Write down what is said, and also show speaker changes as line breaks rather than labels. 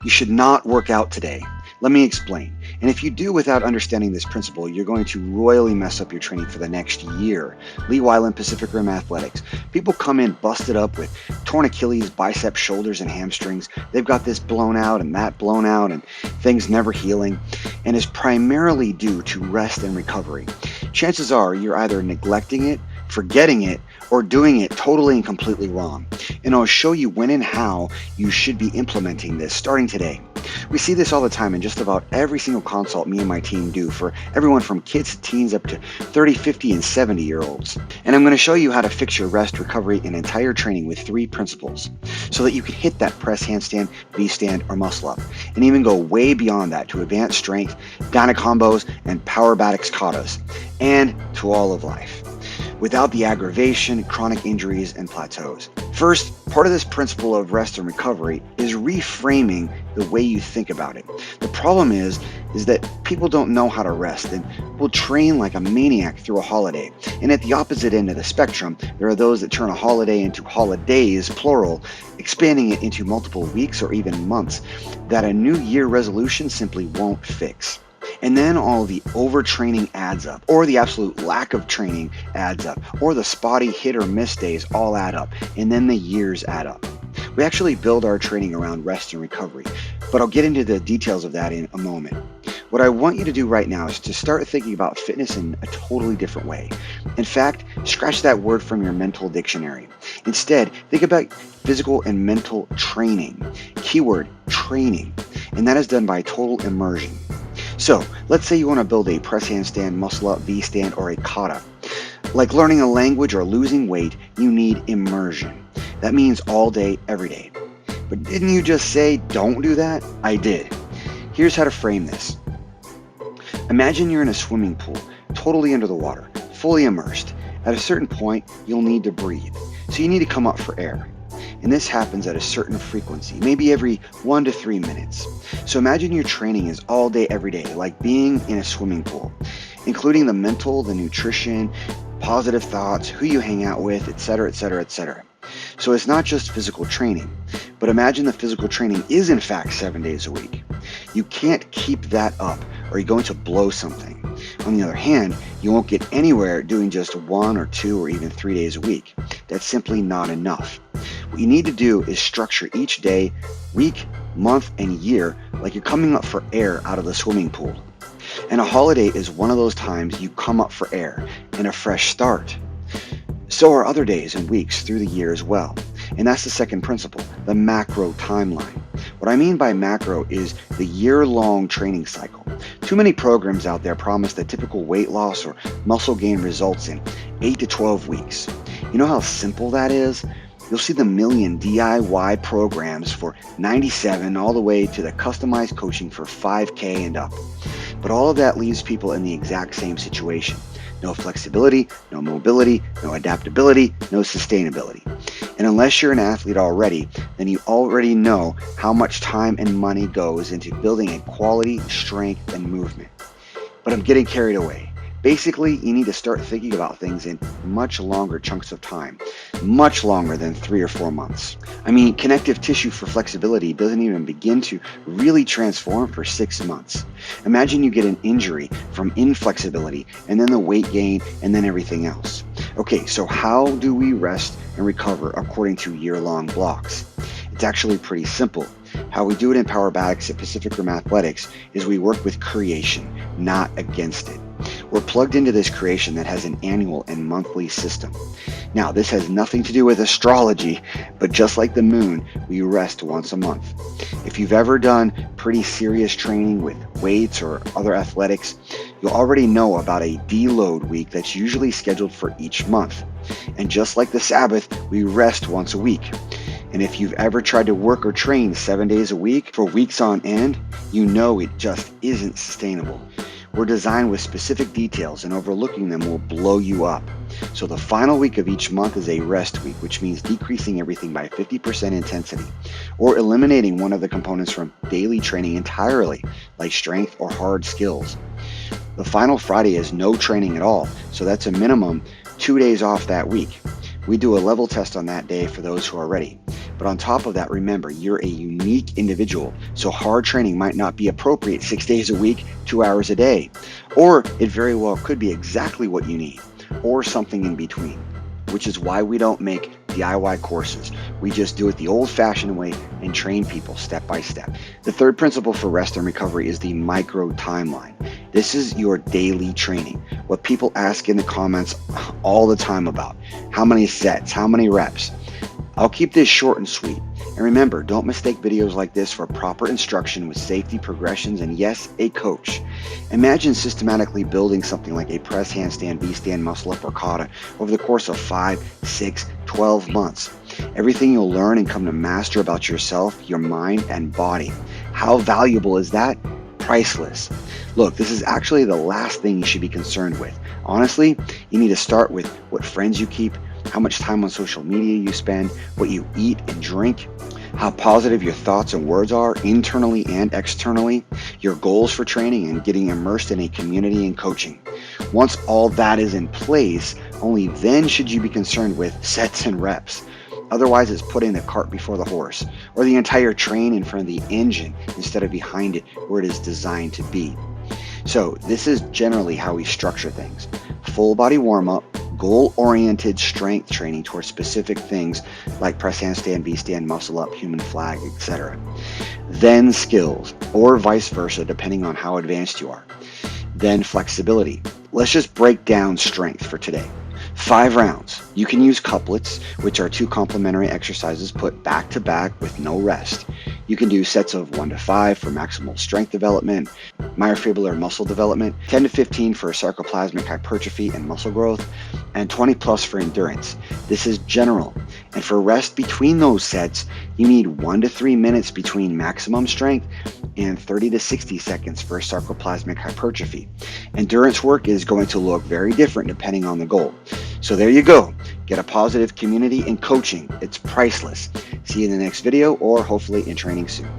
You should not work out today. Let me explain. And if you do without understanding this principle, you're going to royally mess up your training for the next year. Lee Weiland, Pacific Rim Athletics. People come in busted up with torn Achilles, biceps, shoulders, and hamstrings. They've got this blown out and that blown out and things never healing, and is primarily due to rest and recovery. Chances are you're either neglecting it, forgetting it, or doing it totally and completely wrong. And I'll show you when and how you should be implementing this starting today. We see this all the time in just about every single consult me and my team do for everyone from kids to teens up to 30, 50, and 70-year-olds. And I'm going to show you how to fix your rest, recovery, and entire training with 3 principles so that you can hit that press handstand, V-stand, or muscle up, and even go way beyond that to advanced strength, Dyna combos, and Powerbatics katas, and to all of life, without the aggravation, chronic injuries, and plateaus. First, part of this principle of rest and recovery is reframing the way you think about it. The problem is that people don't know how to rest and will train like a maniac through a holiday. And at the opposite end of the spectrum, there are those that turn a holiday into holidays, plural, expanding it into multiple weeks or even months that a New Year resolution simply won't fix. And then all the overtraining adds up, or the absolute lack of training adds up, or the spotty hit or miss days all add up, and then the years add up. We actually build our training around rest and recovery, but I'll get into the details of that in a moment. What I want you to do right now is to start thinking about fitness in a totally different way. In fact, scratch that word from your mental dictionary. Instead, think about physical and mental training. Keyword, training. And that is done by total immersion. So, let's say you want to build a press handstand, muscle up, V-stand, or a kata. Like learning a language or losing weight, you need immersion. That means all day, every day. But didn't you just say don't do that? I did. Here's how to frame this. Imagine you're in a swimming pool, totally under the water, fully immersed. At a certain point, you'll need to breathe. So you need to come up for air. And this happens at a certain frequency, maybe every 1 to 3 minutes. So imagine your training is all day, every day, like being in a swimming pool, including the mental, the nutrition, positive thoughts, who you hang out with, etc., etc., etc. So it's not just physical training, but imagine the physical training is in fact 7 days a week. You can't keep that up or you're going to blow something. On the other hand, you won't get anywhere doing just 1 or 2 or even 3 days a week. That's simply not enough. What you need to do is structure each day, week, month, and year like you're coming up for air out of the swimming pool. And a holiday is one of those times you come up for air and a fresh start. So are other days and weeks through the year as well. And that's the second principle, the macro timeline. What I mean by macro is the year-long training cycle. Too many programs out there promise that typical weight loss or muscle gain results in 8 to 12 weeks. You know how simple that is? You'll see the million DIY programs for $97 all the way to the customized coaching for $5K and up. But all of that leaves people in the exact same situation. No flexibility, no mobility, no adaptability, no sustainability. And unless you're an athlete already, then you already know how much time and money goes into building a quality, strength, and movement. But I'm getting carried away. Basically, you need to start thinking about things in much longer chunks of time, much longer than 3 or 4 months. I mean, connective tissue for flexibility doesn't even begin to really transform for 6 months. Imagine you get an injury from inflexibility and then the weight gain and then everything else. Okay, so how do we rest and recover according to year-long blocks? It's actually pretty simple. How we do it in Powerbatics at Pacific Rim Athletics is we work with creation, not against it. We're plugged into this creation that has an annual and monthly system. Now, this has nothing to do with astrology, but just like the moon, we rest once a month. If you've ever done pretty serious training with weights or other athletics, you'll already know about a deload week that's usually scheduled for each month. And just like the Sabbath, we rest once a week. And if you've ever tried to work or train 7 days a week for weeks on end, you know it just isn't sustainable. We're designed with specific details, and overlooking them will blow you up. So the final week of each month is a rest week, which means decreasing everything by 50% intensity, or eliminating one of the components from daily training entirely, like strength or hard skills. The final Friday is no training at all, so that's a minimum 2 days off that week. We do a level test on that day for those who are ready. But on top of that, remember, you're a unique individual, so hard training might not be appropriate 6 days a week, 2 hours a day. Or it very well could be exactly what you need, or something in between, which is why we don't make DIY courses. We just do it the old-fashioned way and train people step by step. The third principle for rest and recovery is the micro timeline. This is your daily training. What people ask in the comments all the time about. How many sets? How many reps? I'll keep this short and sweet. And remember, don't mistake videos like this for proper instruction with safety progressions and yes, a coach. Imagine systematically building something like a press handstand, V-stand, muscle up, or kata over the course of 5, 6, 12 months. Everything you'll learn and come to master about yourself, your mind, and body. How valuable is that? Priceless. Look, this is actually the last thing you should be concerned with. Honestly, you need to start with what friends you keep, how much time on social media you spend, what you eat and drink, how positive your thoughts and words are internally and externally, your goals for training, and getting immersed in a community and coaching. Once all that is in place, only then should you be concerned with sets and reps. Otherwise, it's putting the cart before the horse, or the entire train in front of the engine instead of behind it where it is designed to be. So this is generally how we structure things. Full body warm-up, goal-oriented strength training towards specific things like press handstand, V-stand, muscle up, human flag, etc. Then skills, or vice versa, depending on how advanced you are. Then flexibility. Let's just break down strength for today. 5 rounds. You can use couplets, which are 2 complementary exercises put back to back with no rest. You can do sets of 1 to 5 for maximal strength development, myofibrillar muscle development, 10 to 15 for sarcoplasmic hypertrophy and muscle growth, and 20 plus for endurance. This is general. And for rest between those sets, you need 1 to 3 minutes between maximum strength and 30 to 60 seconds for sarcoplasmic hypertrophy. Endurance work is going to look very different depending on the goal. So there you go. Get a positive community and coaching. It's priceless. See you in the next video or hopefully in training soon.